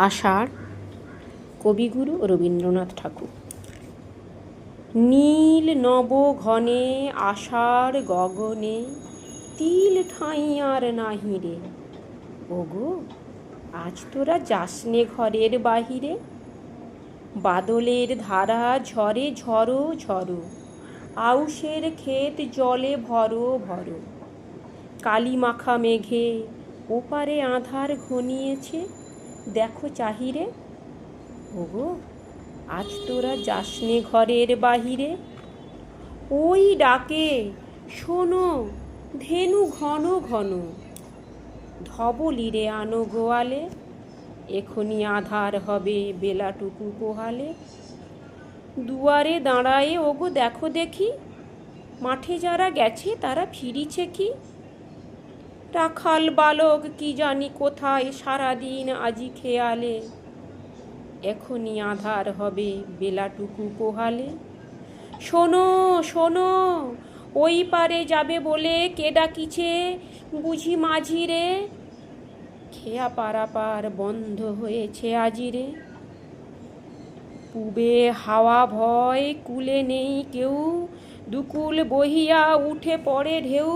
আষাঢ়, কবিগুরু রবীন্দ্রনাথ ঠাকুর। নীল নব ঘনে আষাঢ় গগনে, তিল ঠাঁই আর নাহি রে। ওগো, আজ তোরা যাসনে ঘরের বাহিরে। বাদলের ধারা ঝরে ঝরো ঝরো, আউশের ক্ষেত জলে ভরো ভরো। কালি মাখা মেঘে ওপারে আঁধার ঘনিয়েছে, দেখো চাহিরে। ওগো, আজ তোরা যাসনে ঘরের বাহিরে। ওই ডাকে শোনো ধেনু ঘন ঘন, ধবলিরে আনো গোয়ালে, এখনি আধার হবে বেলাটুকু পোহালে। দুয়ারে দাঁড়ায়ে ওগো দেখো দেখি, মাঠে যারা গেছে তারা ফিরিছে কি। রাখাল বালক কি জানি কোথায় সারাদিন আজি খেয়ালে, এখনি আধার হবে বেলাটুকু পোহালে। শোনো শোনো, ওই পারে যাবে বলে কে ডাকিছে বুঝি মাঝি রে। খেয়া পারাপার বন্ধ হয়েছে আজিরে। পূবে হাওয়া ভয় কুলে নেই কেউ, দুকুল বহিয়া উঠে পড়ে ঢেউ।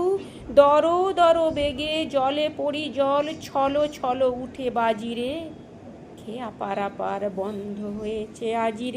দরো দরো বেগে জলে পড়ি জল, ছলো ছলো উঠে বাজিরে। খেয়া পারাপার বন্ধ হয়েছে আজিরে।